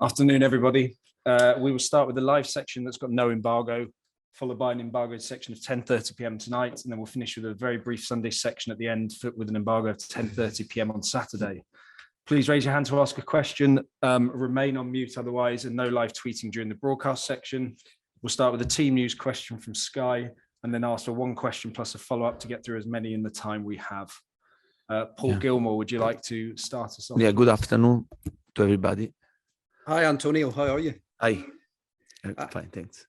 Afternoon, everybody. We will start with the live section that's got no embargo, followed by an embargoed section of 10:30 p.m. tonight, and then we'll finish with a very brief Sunday section at the end with an embargo of 10:30 p.m. on Saturday. Please raise your hand to ask a question, remain on mute otherwise, and no live tweeting during the broadcast section. We'll start with a team news question from Sky, and then ask for one question plus a follow-up to get through as many in the time we have. Paul Gilmore, would you like to start us off? Yeah, good afternoon to everybody. Hi, Antonio. How are you? Hi. Fine, thanks.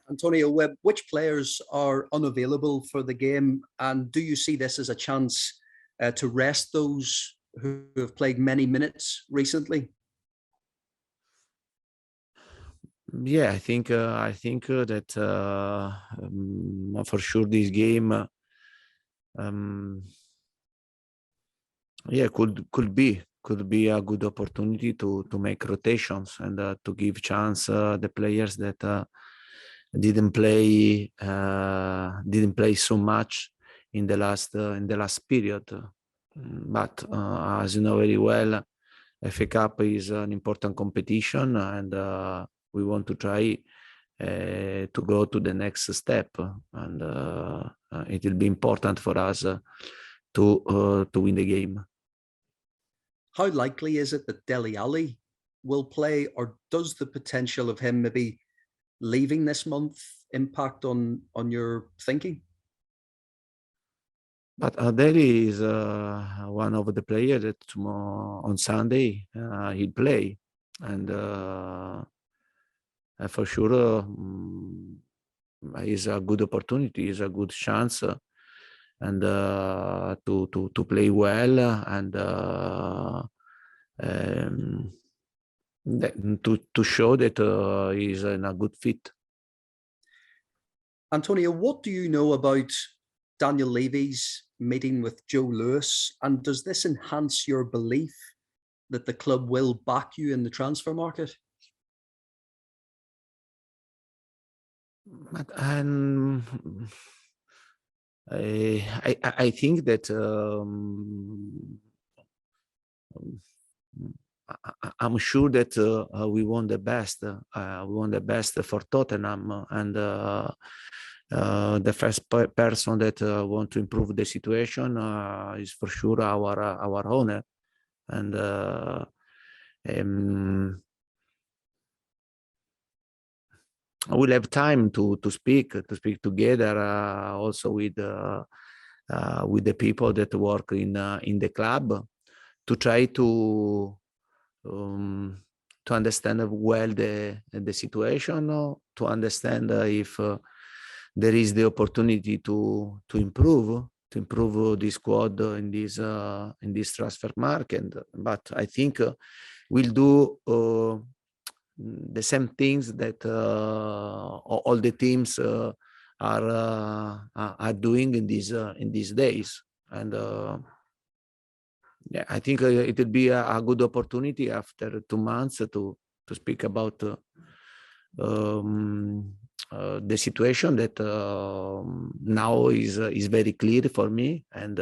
Antonio, which players are unavailable for the game, and do you see this as a chance to rest those who have played many minutes recently? Yeah, I think that for sure this game, could be a good opportunity to make rotations and to give chance the players that didn't play so much in the last period. But as you know very well, FA Cup is an important competition, and we want to try to go to the next step, and it will be important for us to win the game. How likely is it that Dele Alli will play, or does the potential of him maybe leaving this month impact on your thinking? But Dele is one of the players that on Sunday he'll play, and for sure is a good opportunity, is a good chance, and to play well, and to show that he's in a good fit. Antonio, what do you know about Daniel Levy's meeting with Joe Lewis, and does this enhance your belief that the club will back you in the transfer market? I think that I'm sure that we want the best. We want the best for Tottenham, and the first person that want to improve the situation is for sure our owner, and we'll have time to speak together also with the people that work in the club, to try to understand well the situation, to understand if there is the opportunity to improve the squad in this transfer market. But I think we'll do the same things that all the teams are doing in these days, and yeah, I think it will be a good opportunity after 2 months to speak about the situation that now is very clear for me, and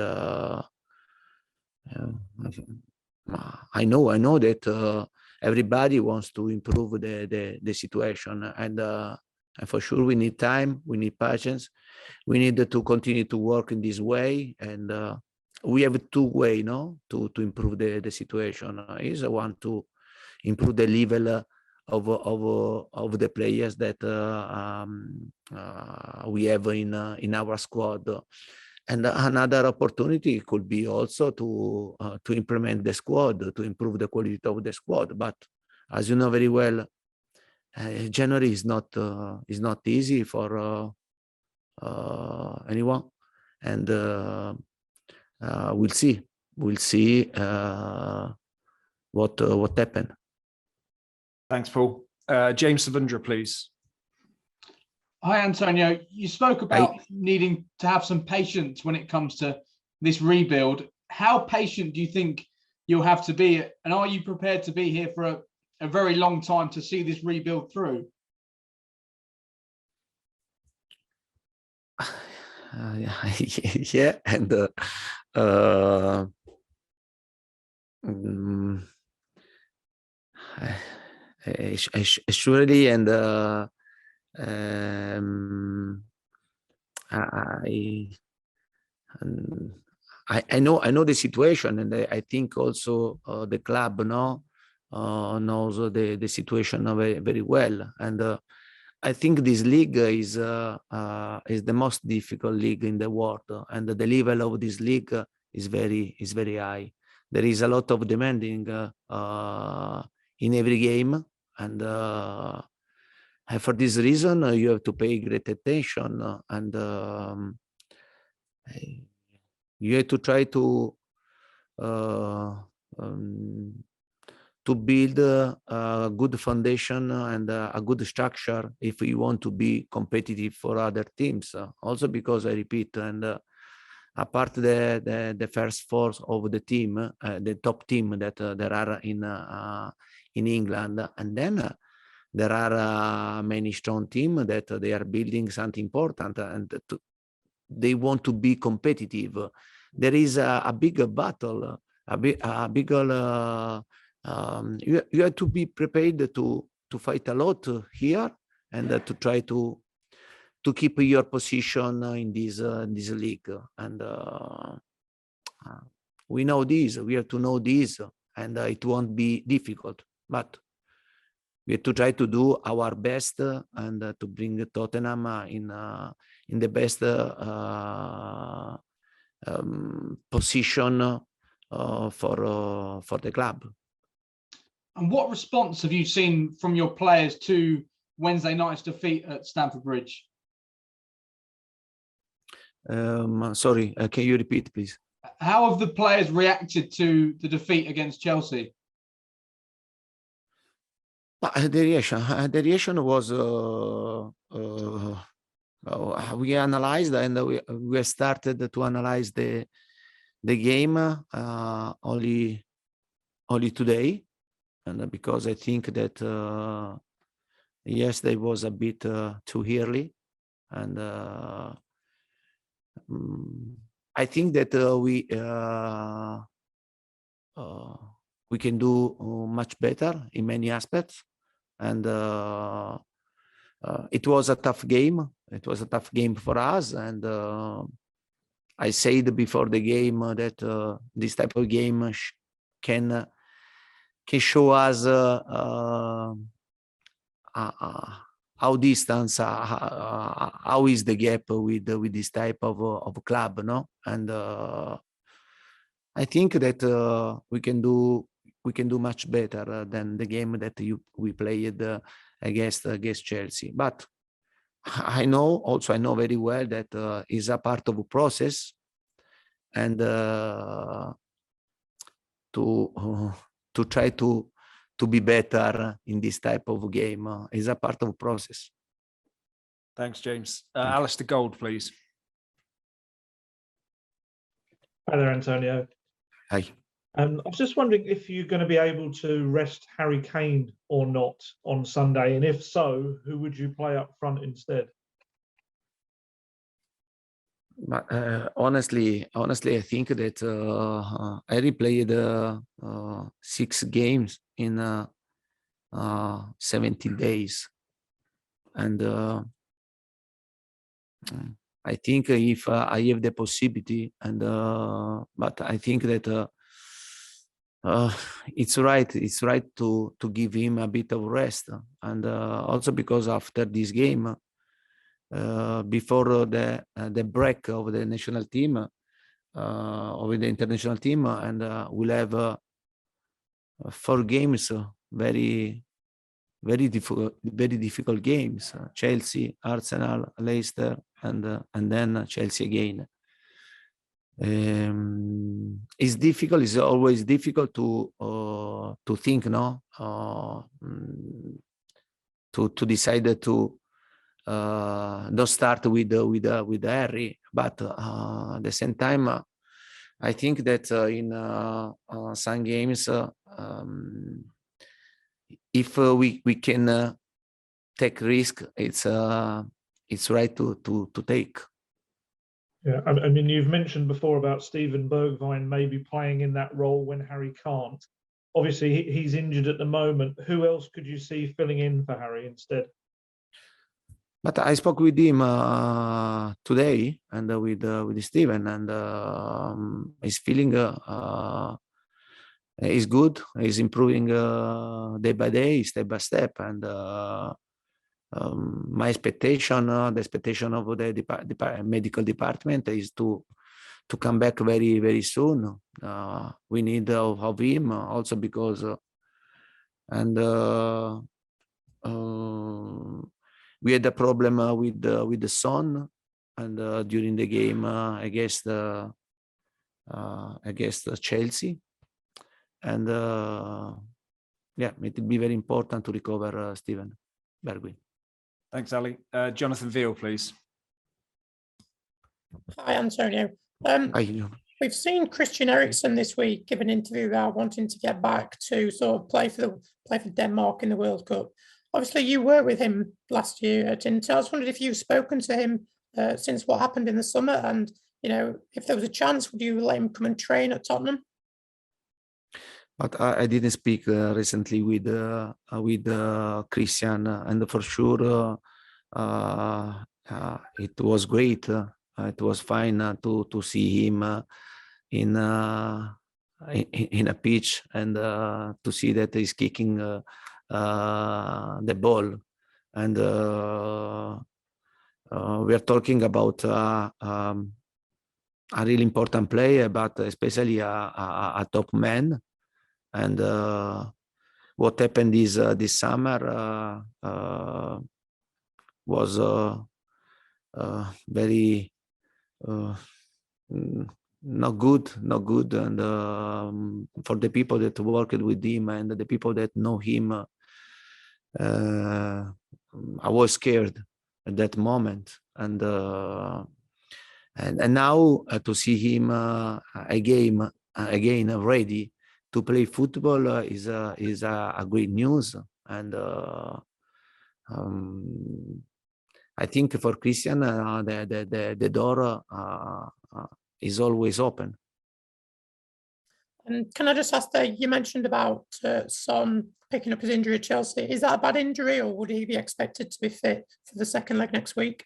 I know that everybody wants to improve the situation, and for sure we need time, we need patience, we need to continue to work in this way, and we have two ways, to improve the situation. Is one to improve the level of the players that we have in our squad, and another opportunity could be also to implement the squad, to improve the quality of the squad. But as you know very well, January is not easy for anyone, and we'll see what happened. Thanks, Paul. James Savundra, please. Hi, Antonio. You spoke about needing to have some patience when it comes to this rebuild. How patient do you think you'll have to be? And are you prepared to be here for a very long time to see this rebuild through? Yeah, and surely, and I know the situation, and I think also the club knows the situation very, very well, and I think this league is the most difficult league in the world, and the level of this league is very high. There is a lot of demanding in every game, and for this reason you have to pay great attention, and you have to try to build a good foundation and a good structure if you want to be competitive for other teams. Also because I repeat, and apart the first four of the team, the top team that there are in England, and then there are many strong teams that they are building something important, and they want to be competitive. There is a bigger battle, a bigger. You have to be prepared to fight a lot here, and to try to keep your position in this league. And we know this. We have to know this, and it won't be difficult. But we have to try to do our best, and to bring Tottenham in the best position for the club. And what response have you seen from your players to Wednesday night's defeat at Stamford Bridge? Sorry, can you repeat, please? How have the players reacted to the defeat against Chelsea? The reaction was we analyzed, and we started to analyze the game only today, and because I think that yesterday was a bit too early, and I think that we can do much better in many aspects, and it was a tough game. It was a tough game for us, and I said before the game that this type of game can show us how distance, how is the gap with this type of club, no? And I think that we can do much better than the game that we played against Chelsea. But I know very well that is a part of a process, and to try to be better in this type of game is a part of a process. Thanks, James. Alistair Gold, please. Hi there, Antonio. Hi. I was just wondering if you're going to be able to rest Harry Kane or not on Sunday, and if so, who would you play up front instead? But honestly, I think that Harry played 6 games in 17 days, and I think if I have the possibility, and but I think that it's right to give him a bit of rest, and also because after this game, before the break of the national team, of the international team, and we'll have 4 games, very difficult games: Chelsea, Arsenal, Leicester, and then Chelsea again. It's difficult. It's always difficult to think, no, to decide to don't start with Harry, but at the same time, I think that in some games, if we can take risk, it's right to take. Yeah, I mean, you've mentioned before about Steven Bergwijn maybe playing in that role when Harry can't. obviously he's injured at the moment. Who else could you see filling in for Harry instead? But I spoke with him today and with Steven, and his feeling is good. He's improving day by day, step by step, and my expectation, the expectation of the medical department is to come back very, very soon. We need of him also because we had a problem with the son, and during the game against Chelsea, and yeah, it will be very important to recover Steven Bergwijn. Thanks, Ali. Jonathan Veal, please. Hi, Antonio. I We've seen Christian Eriksen this week give an interview about wanting to get back to sort of play for Denmark in the World Cup. Obviously, you were with him last year at Inter. I was wondering if you've spoken to him since what happened in the summer, and if there was a chance, would you let him come and train at Tottenham? But I didn't speak recently with Christian, and for sure it was great. It was fine to see him in a pitch, and to see that he's kicking the ball. And we are talking about a really important player, but especially a top man. And what happened is this summer was very not good, and for the people that worked with him and the people that know him, I was scared at that moment, and now to see him again ready to play football is a great news. And I think for Christian, the door is always open. And can I just ask that you mentioned about Son picking up his injury at Chelsea? Is that a bad injury, or would he be expected to be fit for the second leg next week?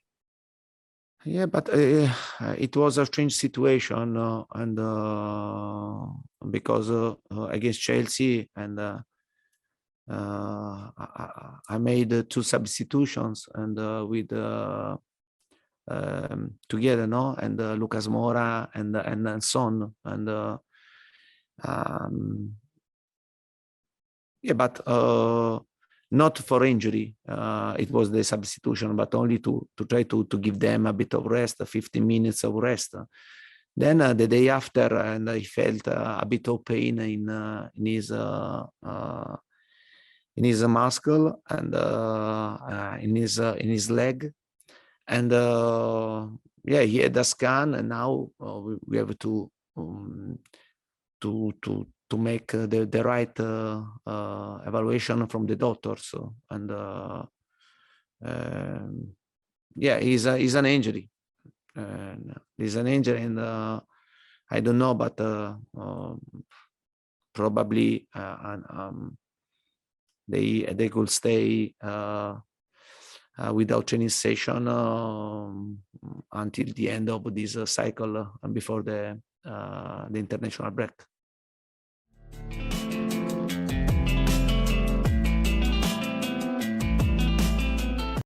Yeah, but it was a strange situation, and because against Chelsea, and I made 2 substitutions, and with together, no, and Lucas Moura and Son, and yeah, but not for injury. It was the substitution, but only to try to give them a bit of rest, 15 minutes of rest. Then the day after, and I felt a bit of pain in his muscle and in his leg, and yeah, he had a scan, and now we have to make the right evaluation from the doctors. And yeah, he's an injury. He's an injury, and I don't know, but probably they could stay without training session until the end of this cycle, before the international break.